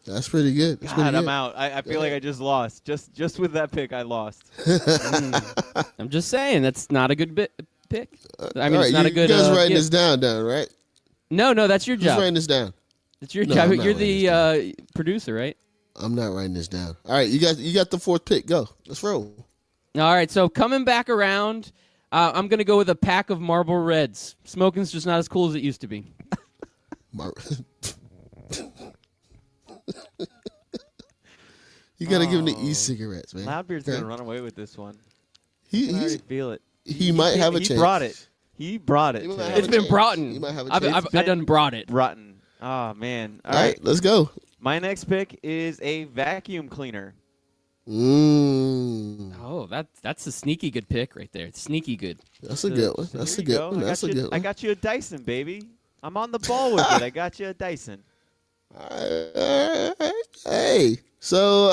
That's pretty good. That's God, pretty I'm good. out. I feel like I just lost. Just with that pick, I lost. I'm just saying that's not a good pick. I mean, All right, it's not you a good. guys writing gift. this down, right? No, that's your Who's job. writing this down? It's your No, job. I'm not You're writing the producer, right? I'm not writing this down. All right, you got the fourth pick. Go. Let's roll. All right, so coming back around, I'm going to go with a pack of Marlboro Reds. Smoking's just not as cool as it used to be. You got to give him the e-cigarettes, man. Loudbeard's Okay. gonna run away with this one. He I already he's, feel it. he might have a He chance. brought it. He brought it. He might today. have It's a been chance. brought He might have a I've chance. done brought it. Rotten. Oh man. All right, let's go. My next pick is a vacuum cleaner. Oh, that's a sneaky good pick right there. It's sneaky good. That's a good one. That's a Here you good go. one. That's a good I one. got you a Dyson, baby. I'm on the ball with it. I got you a Dyson. Hey, so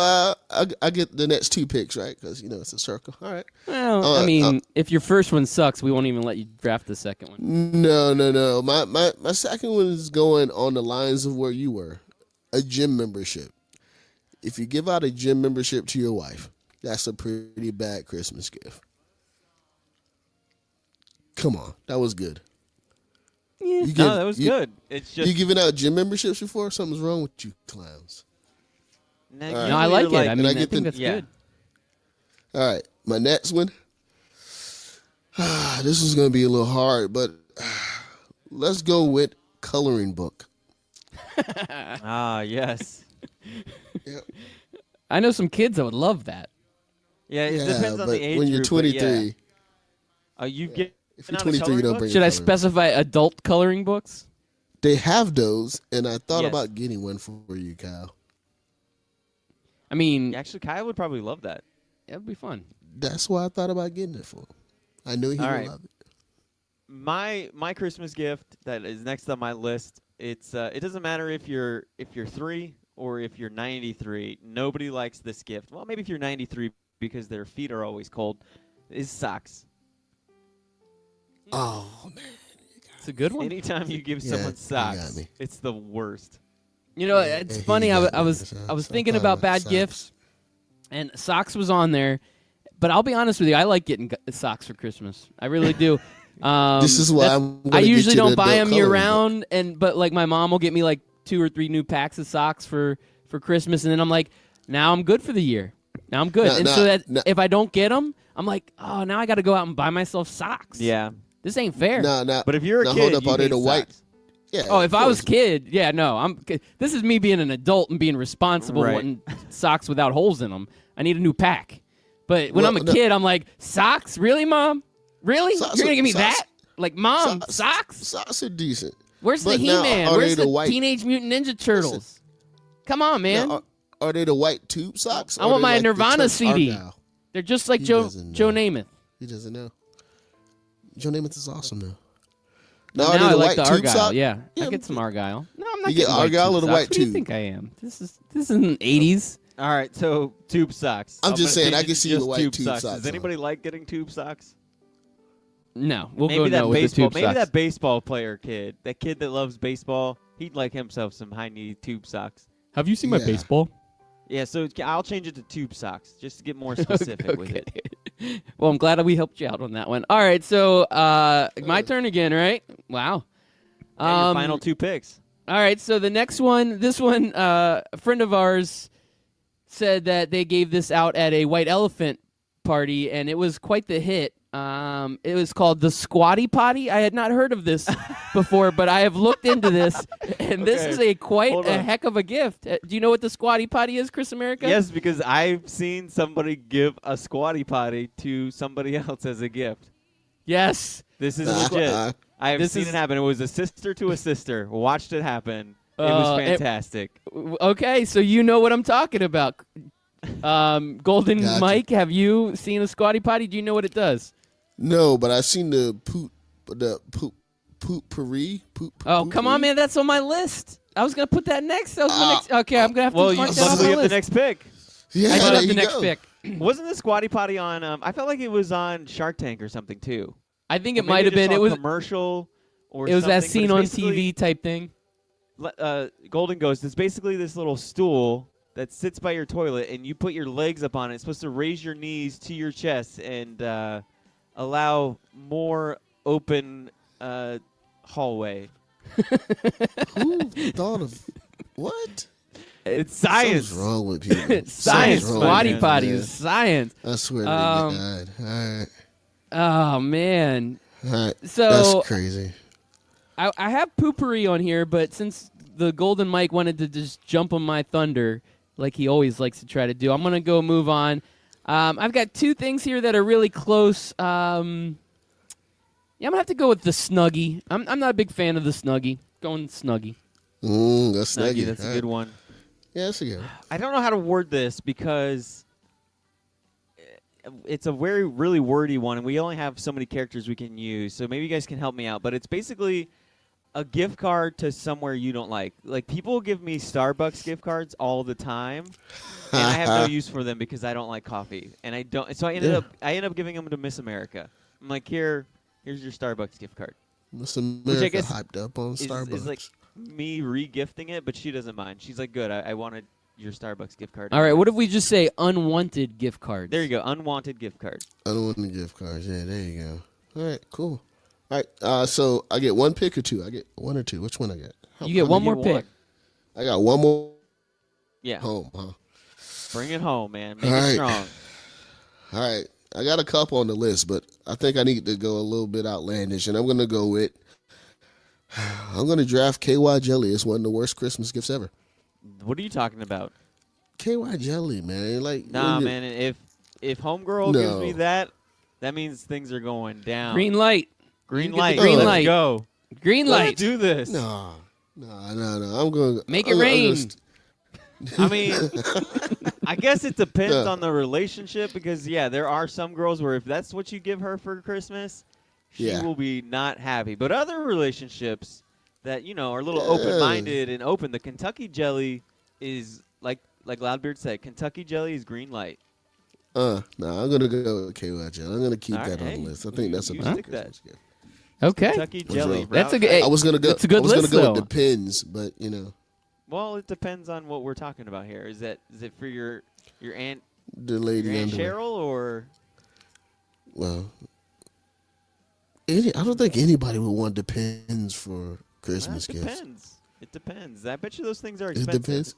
I get the next two picks, right? Because it's a circle. All right. Well, I mean, if your first one sucks, we won't even let you draft the second one. No. My second one is going on the lines of where you were, a gym membership. If you give out a gym membership to your wife, that's a pretty bad Christmas gift. Come on, that was good. Yeah. No, that was good. It's just you giving out gym memberships before? Something's wrong with you clowns. No, All right. No, I like it. I mean, I get think the- that's yeah. good. All right, my next one. This is going to be a little hard, but let's go with coloring book. yes. Yep. I know some kids that would love that. Yeah, it Yeah, depends on but the age when you're group, but 23, yeah. You get if you're out a 23, you coloring don't book? bring. Should I a coloring. specify adult coloring books? They have those, and I thought Yes. about getting one for you, Kyle. I mean, Actually, Kyle would probably love that. it would be fun. That's why I thought about getting it for him. I knew he All would right. love it. My Christmas gift that is next on my list. It's it doesn't matter if you're 3 or if you're 93. Nobody likes this gift. Well, maybe if you're 93 because their feet are always cold. Is socks. Oh man, It's a good one. Anytime you give Yeah, someone you got socks, me. it's the worst. You know, Yeah, it's he funny. got I me. was So thinking I thought about bad socks. gifts, and socks was on there. But I'll be honest with you, I like getting socks for Christmas. I really do. This is why that's- I'm gonna I get usually you the don't buy adult them year coloring book. round, but like my mom will get me like 2 or 3 new packs of socks for Christmas, and then I'm like, now I'm good for the year. Now I'm good. If I don't get them, I'm like, oh, now I got to go out and buy myself socks. Yeah. This ain't fair. But if you're a kid, hold up, you are they hate the white? socks. Yeah. Oh, if I was a kid, yeah, no. This is me being an adult and being responsible, Right. wanting socks without holes in them. I need a new pack. But when I'm a kid, I'm like, socks? Really, Mom? Really? Socks You're going to give me socks- that? Like, Mom, socks? Socks are decent. Where's the But now, He-Man? are Where's they the white? Teenage Mutant Ninja Turtles? Come on, man. Now, are they the white tube socks? I or want they my like the Nirvana Chuck CD. Argyle? They're just like He Joe doesn't Namath. He doesn't know. Joe Namath is awesome now. Now are they I the like white the tube Argyle. sock? Yeah, I get some Argyle. No, I'm not You get getting white Argyle tube or the socks. white What do you tube? think I am? This isn't 80s. All right, so tube socks. I'm just saying, I change can it see to the just white tube socks. socks Does anybody like getting tube socks? No, we'll maybe go that no with the baseball, tube maybe socks. that baseball player kid, that kid that loves baseball, he'd like himself some high-knee tube socks. Have you seen my baseball? Yeah, so I'll change it to tube socks just to get more specific with it. Well, I'm glad that we helped you out on that one. All right, so my turn again, right? Wow. And your final two picks. All right, so the next one, a friend of ours said that they gave this out at a white elephant party, and it was quite the hit. It was called the Squatty Potty. I had not heard of this before, but I have looked into this, and this is Hold a on. heck of a gift. Do you know what the Squatty Potty is, Chris America? Yes, because I've seen somebody give a Squatty Potty to somebody else as a gift. Yes. This is legit. I have seen it happen. It was a sister to a sister. Watched it happen. It was fantastic. Okay, so you know what I'm talking about. Golden Gotcha. Mike, have you seen a Squatty Potty? Do you know what it does? No, but I've seen the poop Oh, come on, man. That's on my list. I was going to put that next. That was my next. Okay, I'm going to have to Well, mark you that off luckily my have the list. next pick. Yeah, I do there have the you next go. pick. Wasn't the Squatty Potty on? I felt like it was on Shark Tank or something too. I think Or it maybe might have just been. saw It a was commercial or It was something, that but scene it's on basically- TV type thing. Golden Ghost. It's basically this little stool that sits by your toilet, and you put your legs up on it. It's supposed to raise your knees to your chest and allow more open hallway. Who thought of what? It's science. Something's wrong with people. Science. Something's wrong Squatty with Potty people, is science. man. I swear to God. All right. Oh, man. All right. So That's crazy. I have poopery on here, but since the Golden Mike wanted to just jump on my thunder, like he always likes to try to do, I'm going to go move on. I've got two things here that are really close. I'm going to have to go with the Snuggie. I'm not a big fan of the Snuggie. Going Snuggie. That's Snuggie. That's a All good right. one. Yeah, that's a good one. I don't know how to word this because it's a really wordy one, and we only have so many characters we can use. So maybe you guys can help me out. But it's basically a gift card to somewhere you don't like. Like, people give me Starbucks gift cards all the time, and I have no use for them because I don't like coffee, and I don't. So I ended up giving them to Miss America. I'm like, here's your Starbucks gift card. Miss Which I America guess hyped up on Starbucks. is like me re-gifting it, but she doesn't mind. She's like, good. I wanted your Starbucks gift card. All right, what if we just say unwanted gift cards? There you go. Unwanted gift card. I don't want the gift cards. Yeah, there you go. All right, cool. All right, so I get one pick or two? I get one or two. Which one I get? You get one more pick. I got one more. Yeah. Home, huh? Bring it home, man. Make All it right. strong. All right. I got a couple on the list, but I think I need to go a little bit outlandish, and I'm going to go with I'm going to draft KY Jelly. It's one of the worst Christmas gifts ever. What are you talking about? KY Jelly, man. Like, Nah, when you- man. If homegirl gives me that means things are going down. Green light. Green You get the light. green Let's light. go. Green Let's light. do this. No. I'm going to Make it rain. I mean, I guess it depends on the relationship because, yeah, there are some girls where if that's what you give her for Christmas, she will be not happy. But other relationships that, are a little open-minded and open, the Kentucky Jelly is, like Loudbeard said, Kentucky Jelly is green light. I'm going to go with KY Jelly. I'm going to keep All that right, on the list. I think that's a you big stick that. Christmas gift. Okay. Kentucky Jelly. That's a good. I was going to go. It's a good I was list, gonna go though. with Depends, but Well, it depends on what we're talking about here. Is it for your aunt, the lady your aunt underwear. Cheryl, or Well, I don't think anybody would want Depends for Christmas it gifts. depends. It depends. I bet you those things are It expensive. depends.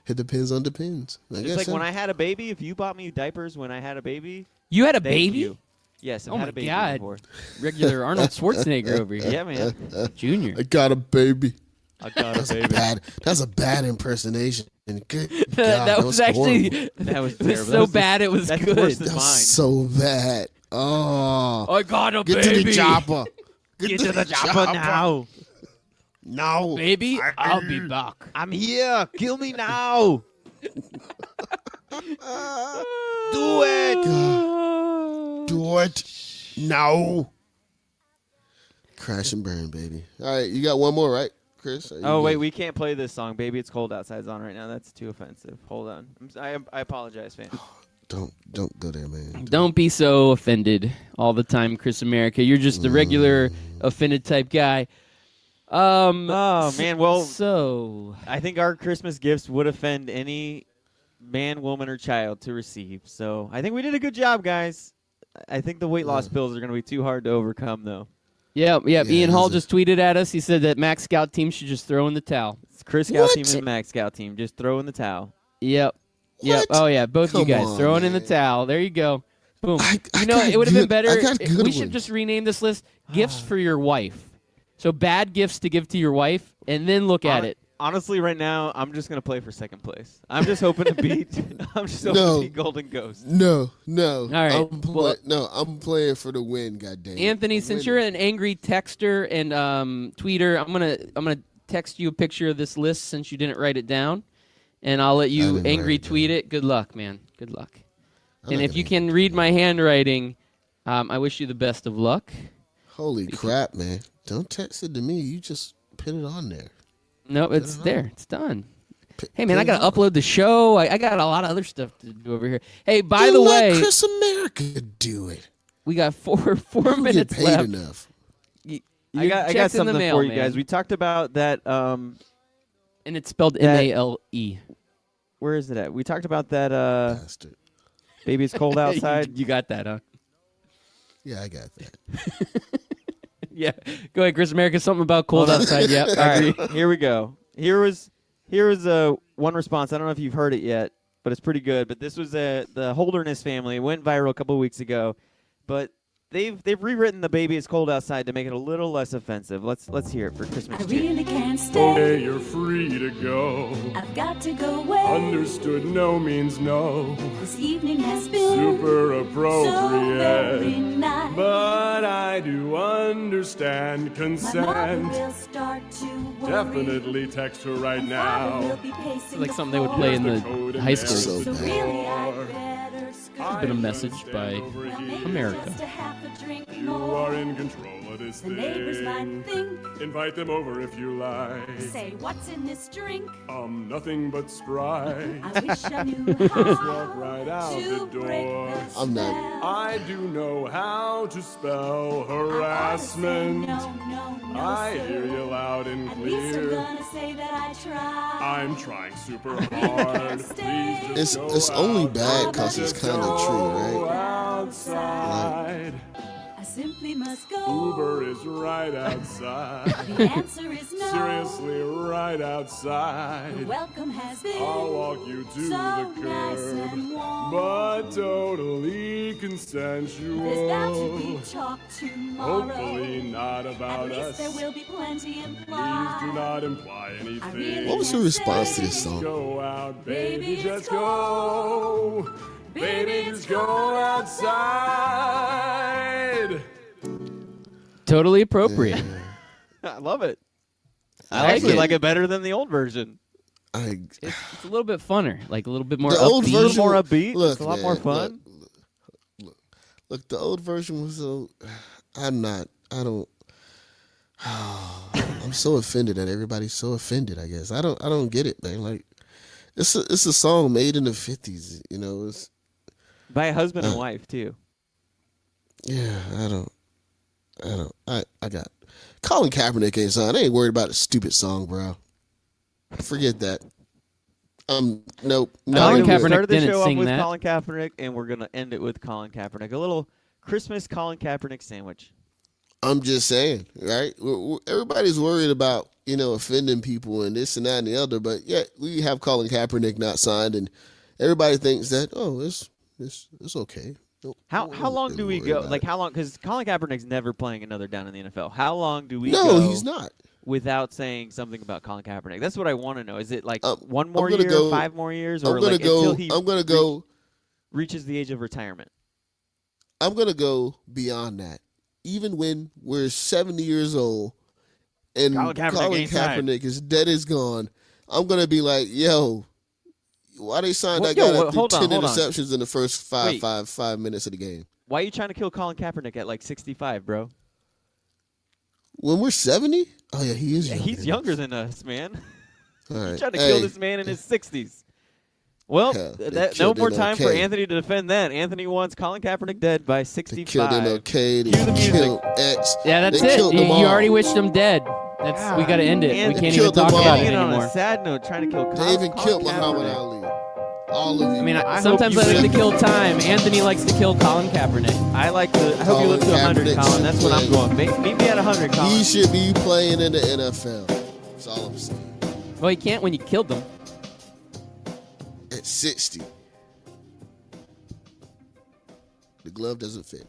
It depends on depends. It's like when I had a baby. If you bought me diapers when I had a baby, You had a thank baby? you. Yes, I've Oh had my a baby God. before. Regular Arnold Schwarzenegger over here. Yeah, man. Junior. I got a baby. I got a That's baby. That's a bad impersonation. And good God, that was actually horrible. That was it was terrible. so That was bad it was that's good. worse than That was mine. so bad. Oh, I got a get baby. to the chopper. Get to the chopper now. No, Baby, I'll be back. I'm here. Kill me now. Do it. Do it. No. Crash and burn, baby. All right, you got one more, right, Chris? Are you Oh, wait, good? we can't play this song. Baby, It's Cold Outside's on right now. That's too offensive. Hold on. I apologize, fans. Don't go there, man. Don't be so offended all the time, Chris America. You're just a regular offended type guy. Oh, man. Well, so I think our Christmas gifts would offend any man, woman, or child to receive. So I think we did a good job, guys. I think the weight loss pills are going to be too hard to overcome, though. Yeah. Ian Hall just tweeted at us. He said that Mack Scout team should just throw in the towel. It's Chris Scout team and Max Scout team. Just throw in the towel. Yep. What? Yep. Oh, yeah. Both Come you guys on, throwing in the man. towel. There you go. Boom. I know, got it would have been good- better. I got good We should ones. just rename this list Gifts for Your Wife. So bad gifts to give to your wife, and then look at it. Honestly, right now, I'm just going to play for second place. I'm just hoping to beat to beat Golden Ghost. No. All right. I'm playing for the win. Goddamn. Anthony, since you're an angry texter and tweeter, I'm gonna text you a picture of this list since you didn't write it down, and I'll let you didn't angry write it tweet it. Good luck, man. Good luck. I'm And not if you gonna- can read my handwriting, I wish you the best of luck. Holy crap, man! Don't text it to me. You just put it on there. No, it's it there. on. It's done. Hey, man, I put it got to on. upload the show. I got a lot of other stuff to do over here. Hey, by Then the let way, Chris America do it. we got four You get minutes paid left. enough. I got check's in the something mail, for you man. guys. We talked about that. And it's spelled that- MALE. Where is it at? We talked about that. Bastard. Baby, it's cold outside. You got that, huh? Yeah, I got that. Yeah. Go ahead, Chris America. Something about cold outside. Yeah. All right, here we go. Here was one response. I don't know if you've heard it yet, but it's pretty good. But this was the Holderness family. It went viral a couple of weeks ago, but they've rewritten the Baby It's Cold Outside to make it a little less offensive. Let's hear it for Christmas. I really can't stay. Okay, you're free to go. I've got to go away. Understood, no means no. This evening has been Super so very appropriate. nice. But I do understand My mother consent. will start to worry. Definitely text her right Father now. will be pacing It's like the something they would play in Here's the the code and high there's school. So So bad. really, I'd better skirt. Been a message by Maybe America. just a half a drink You more. are in control of this The neighbors might thing. think. Invite them over if you like. Say, what's in this drink? Nothing but Sprite. I wish I knew Just walk how right out to the break door. the I'm not- spell. I do know how to spell I ought to say harassment. no, I sir. hear you loud and At least I'm clear. gonna say that I tried. I'm trying super hard. Please just go It's only out. bad 'cause it's Just kinda true, go right? outside. I simply must go. Uber is right outside. The answer is no. Seriously, right The outside. welcome has been I'll walk you to so the nice curb, and warm. but totally There's bound to be consensual. talk tomorrow. Hopefully not At about least us. there will be plenty Please implied. do not imply anything. What was your response to this song? Go out, baby, Baby, just just go. Baby, just go outside. Totally appropriate. I love it. I I like actually it. like it better than the old version. It's a little bit funner, like a little bit more The old upbeat. version, more upbeat. Look, It's a lot man, more fun. Look, the old version was so. I'm so offended that everybody's so offended. I guess I don't get it, man. Like, it's a song made in the '50s. You know, it's By a husband and wife too. yeah. I got Colin Kaepernick ain't song. I ain't worried about a stupid song, bro. Forget that. Nope. Colin We Kaepernick started the didn't show off sing with that. Colin Kaepernick, and we're gonna end it with Colin Kaepernick. A little Christmas Colin Kaepernick sandwich. I'm just saying, right? Everybody's worried about, offending people and this and that and the other, but yet we have Colin Kaepernick not signed, and everybody thinks that, it's okay. How long do we go? Like, how long? Because Colin Kaepernick's never playing another down in the NFL. How long do we go? No, he's not. Without saying something about Colin Kaepernick. That's what I want to know. Is it like 1 more year, 5 more years, or like until he reaches the age of retirement? I'm going to go beyond that. Even when we're 70 years old and Colin Kaepernick is dead as gone, I'm going to be like, yo, why they signed that guy that threw 10 interceptions in the first five minutes of the game? Why are you trying to kill Colin Kaepernick at like 65, bro? When we're 70? Oh, yeah, he is younger. He's younger than us, man. All right. You're trying to kill this man in his 60s. Well, no more time for Anthony to defend that. Anthony wants Colin Kaepernick dead by 65. They killed MLK. They killed X. Yeah, that's it. You already wished him dead. We got to end it. We can't even talk about it anymore. On a sad note, trying to kill Colin. They even killed Muhammad Ali. All of you. I mean, sometimes I like to kill time. Anthony likes to kill Colin Kaepernick. I hope you live to 100, Colin. That's what I'm going. Meet me at 100, Colin. He should be playing in the NFL. That's all I'm saying. Well, he can't when you killed him. At 60. The glove doesn't fit.